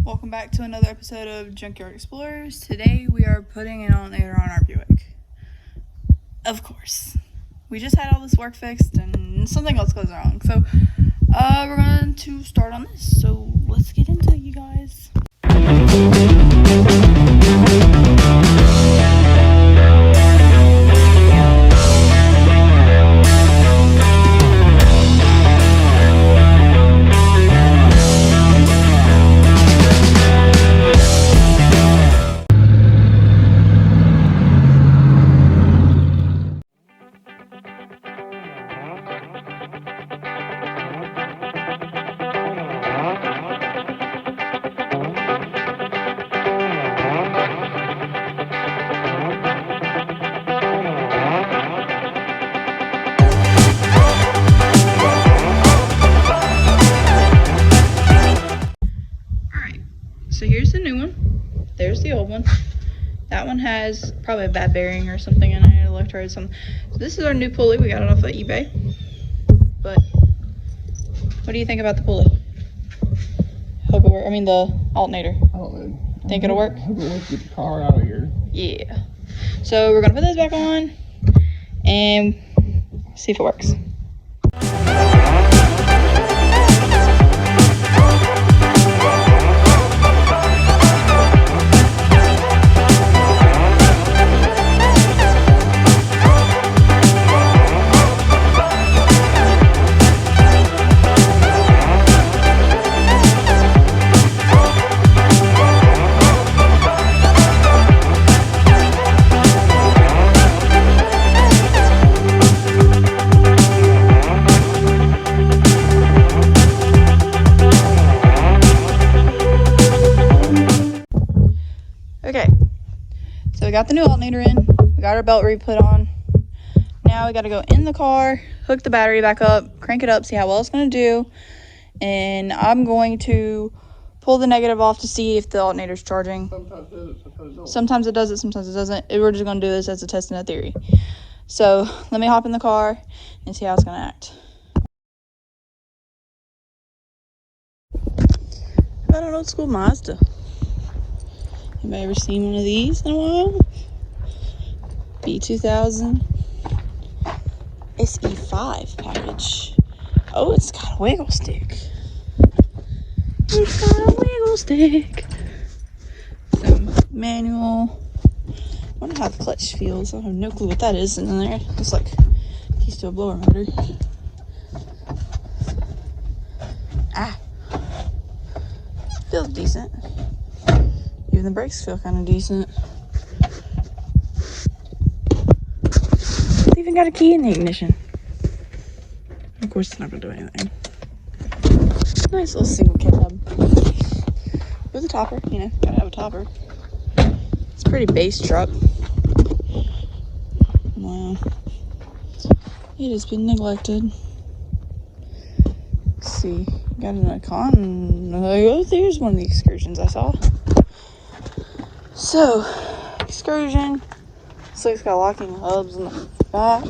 Welcome back to another episode of Junkyard Explorers. Today we are putting an alternator on our Buick. Of course. We just had all this work fixed and something else goes wrong. So we're going to start on this. So let's get into it, you guys. So here's the new one. There's the old one. That one has probably a bad bearing or something in it, electrode or something. So this is our new pulley. We got it off of eBay. But what do you think about the pulley? Hope it works. I mean the alternator. I don't know. Think it'll work? I hope it works to get the car out of here. Yeah. So we're gonna put this back on and see if it works. Okay, so we got the new alternator in, we got our belt re-put on. Now we got to go in the car, hook the battery back up, crank it up, see how well it's going to do. And I'm going to pull the negative off to see if the alternator's charging. Sometimes it does it, sometimes it doesn't. We're just going to do this as a test and a theory. So let me hop in the car and see how it's going to act. How about an old school Mazda? Anybody ever seen one of these in a while? B2000 SE5 package. Oh, it's got a wiggle stick. It's got a wiggle stick. Some manual. I wonder how the clutch feels. I have no clue what that is in there. It's like keys to a blower motor. Feels decent. Even the brakes feel kind of decent. It's even got a key in the ignition. Of course, it's not going to do anything. Nice little single cab. With a topper, you know, gotta have a topper. It's a pretty base truck. Wow. It has been neglected. Let's see. Got an icon. Oh, there's one of the excursions I saw. So, excursion. Looks like it's got locking hubs in the back.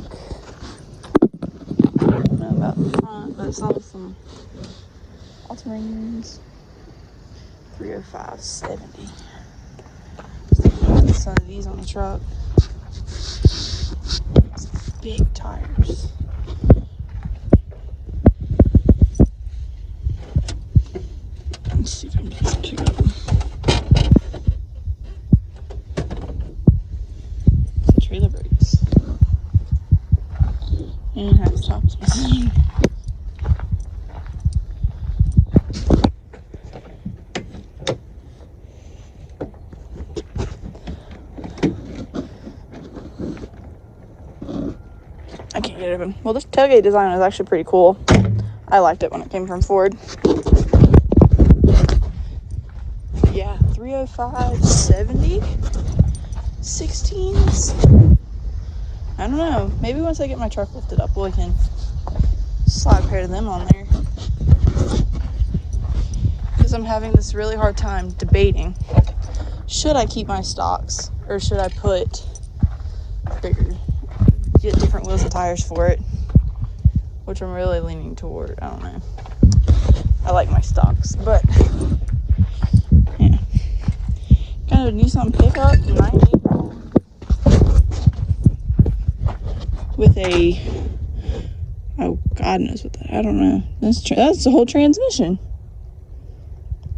I don't know about the front, but it's all some Alternator's 305/70. Some of these on the truck. It's big tires. Let's see if I can get some pick up. Trailer brakes. And half the top is missing. I can't get it open. Well, this tailgate design is actually pretty cool. I liked it when it came from Ford. Yeah, 305/70. 16s. I don't know. Maybe once I get my truck lifted up, we can slide a pair of them on there. Because I'm having this really hard time debating. Should I keep my stocks or should I put bigger, get different wheels and tires for it? Which I'm really leaning toward. I don't know. I like my stocks, but a Nissan pickup, 90. With a, oh, God knows what that, I don't know. That's the whole transmission.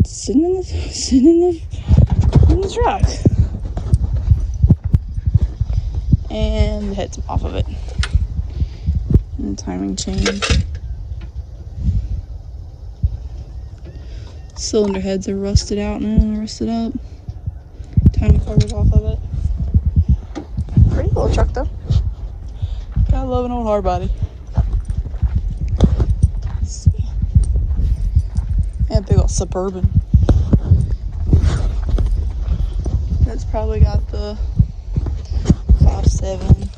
Sitting in the truck. And the head's off of it. And the timing chain. Cylinder heads are rusted out now, rusted up. Timing cover's off of it. Pretty little truck though. Gotta love an old hard body. Let's see. Yeah, big old Suburban. That's probably got the 5.7.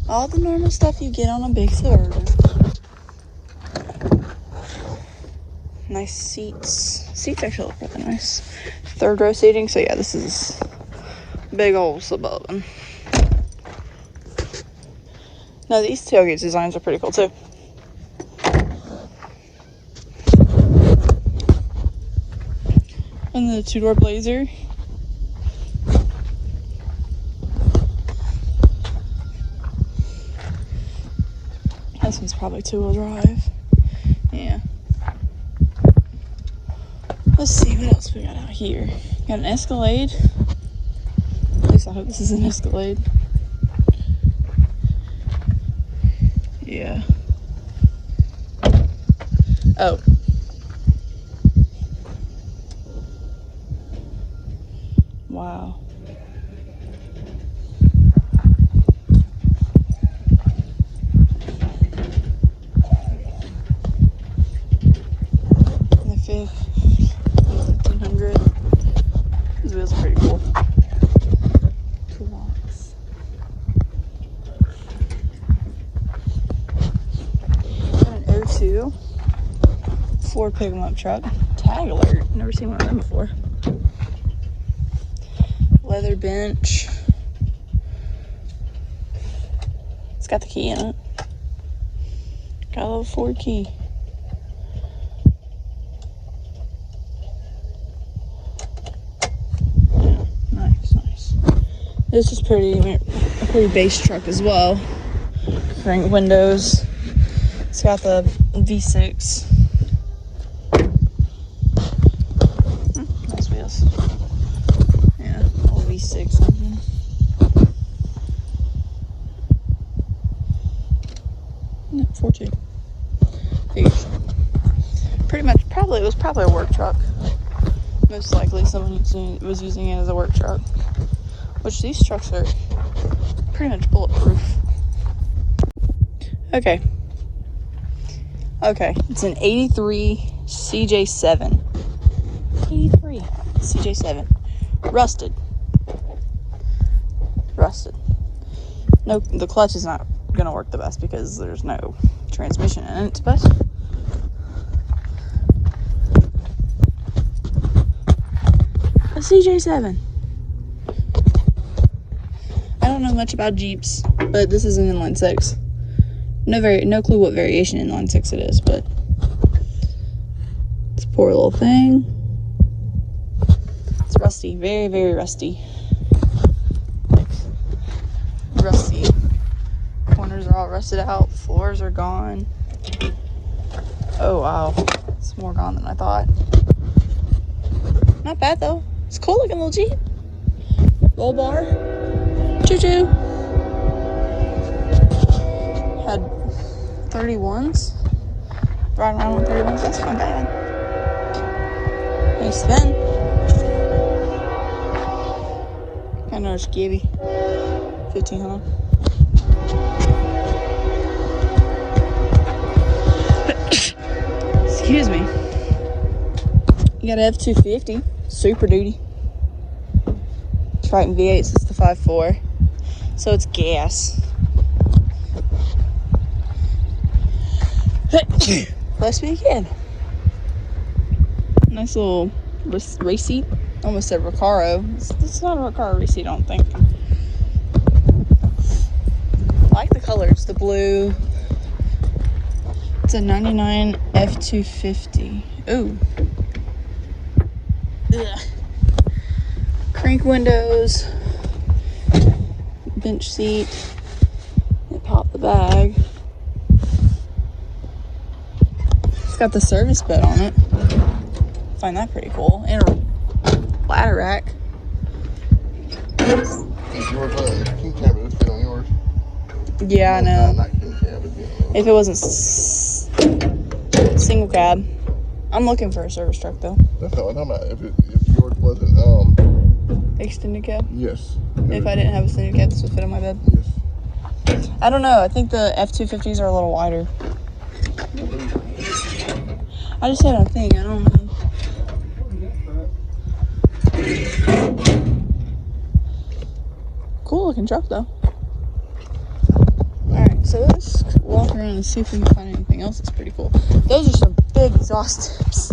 All the normal stuff you get on a big Suburban. Nice seats. Seats actually look really nice. 3rd row seating. So yeah, this is big old Suburban. Now these tailgate designs are pretty cool too. And the 2-door Blazer. This one's probably 2-wheel drive. Yeah. Let's see what else we got out here. Got an Escalade. At least I hope this is an Escalade. Yeah. Oh. Wow. The 1500. These wheels are pretty cool. Toolbox. Got an 02 Ford pick 'em up truck. Tag alert. Never seen one of them before. Leather bench. It's got the key in it. Got a little Ford key. Yeah, nice. This is a pretty base truck as well. Crank windows. It's got the V6. Nice wheels. Yeah, old V6 on here. No, 4.2. Figures. Pretty much, it was probably a work truck. Most likely someone was using it as a work truck. Which these trucks are pretty much bulletproof. Okay, it's an 83 CJ7. 83 CJ7. Rusted. No, the clutch is not gonna work the best because there's no transmission in it, but a CJ7. I don't know much about Jeeps, but this is an inline 6. No clue what variation inline 6 it is, but it's a poor little thing. It's rusty, very, very rusty. Rusty. Corners are all rusted out. Floors are gone. Oh wow, it's more gone than I thought. Not bad though. It's a cool looking little Jeep. Roll bar. Choo choo. Had 31s. Riding around with 31s. That's not bad. Nice spin. Got another skivvy. 1500. Excuse me. You got a F250. Super Duty. It's right in V8s. It's the 5.4. So it's gas. Let's begin. Nice little race seat. Almost said Recaro. It's not a Recaro race seat, I don't think. I like the colors. The blue. It's a 99 F250. Ooh. Ugh. crank windows, bench seat, and pop the bag. It's got the service bed on it. Find that pretty cool. And a ladder rack. Yours king cab would fit on yours. Yeah, I know. Not king cab, but If it wasn't single cab. I'm looking for a service truck though. that's not what I'm talking about. If yours wasn't Extended cab? yes. If I didn't have a extended cab, this would fit on my bed. Yes. I don't know. I think the F-250s are a little wider. I just had a thing. I don't know. Cool looking truck though. Alright, so let's walk around and see if we can find anything else that's pretty cool. Those are some big exhaust tips.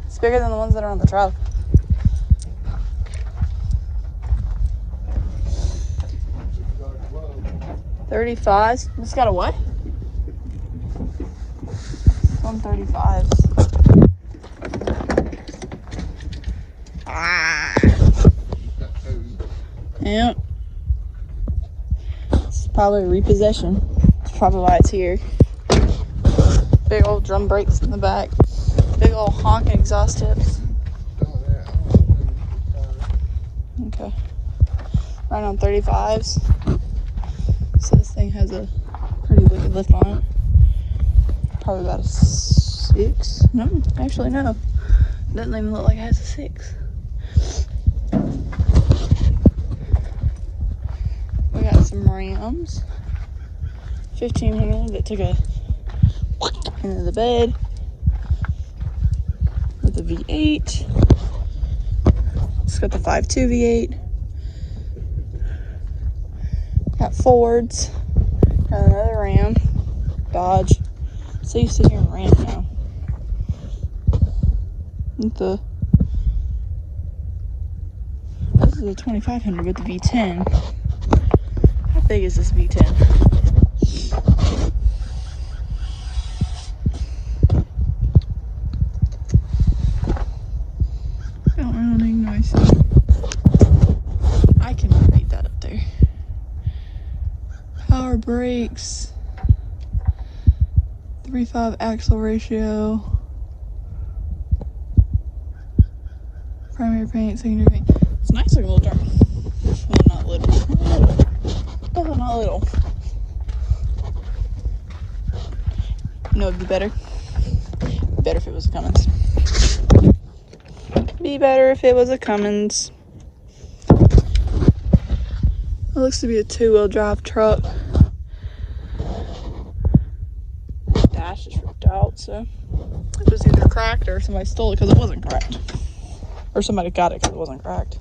It's bigger than the ones that are on the truck. $35s. It's got a what? 135s. Ah. Yep. It's probably a repossession. That's probably why it's here. Big old drum brakes in the back. Big old honking exhaust tips. Okay. Right on 35s. So this thing has a pretty wicked lift on it. Probably about a 6. No, actually no. Doesn't even look like it has a 6. We got some Rams. 1500 that took a into the bed with a V8. It's got the 5.2 V8. Got Fords. Got another Ram. Dodge. So used to hearing Ram now. This is a 2500 with the V10. How big is this V10? I don't really know. I cannot beat that up there. Power brakes. 3.5 axle ratio. Primary paint, secondary paint. It's a nice looking little truck. Well, not little. Definitely not little. You know, it'd be better. Better if it was a Cummins. Be better if it was a Cummins. It looks to be a 2-wheel drive truck. Dash is ripped out, so it was either cracked or somebody stole it because it wasn't cracked. Or somebody got it because it wasn't cracked.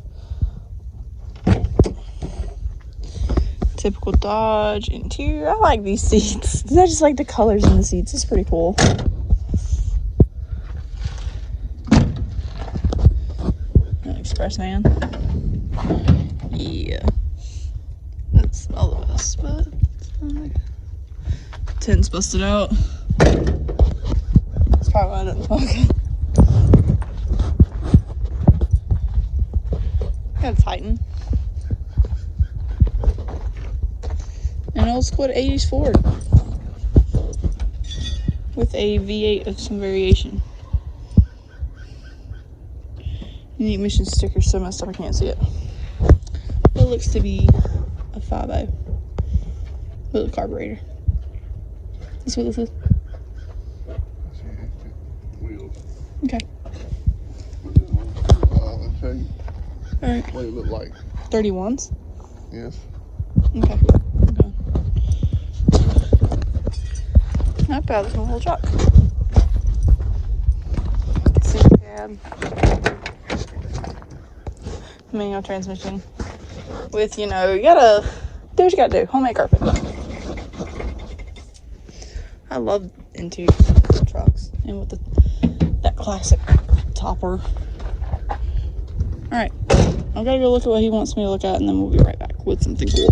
Typical Dodge interior. I like these seats. I just like the colors in the seats. It's pretty cool. An express van. Yeah. Doesn't smell the best, but tint's busted out. That's probably why I didn't smoke it. Got a Titan. An old school 80s Ford. With a V8 of some variation. Unique mission sticker, so messed up I can't see it. It looks to be a 5.0 with a carburetor. That's what this is. Wheels. Okay. I'll show you Alright. what it looked like. 31s? Yes. Okay. Not bad looking little truck. Single cab. Manual transmission. With, you know, you gotta do what you gotta do. Homemade carpet. I love interior trucks. And with that classic topper. Alright. I'm gonna go look at what he wants me to look at and then we'll be right back with something cool.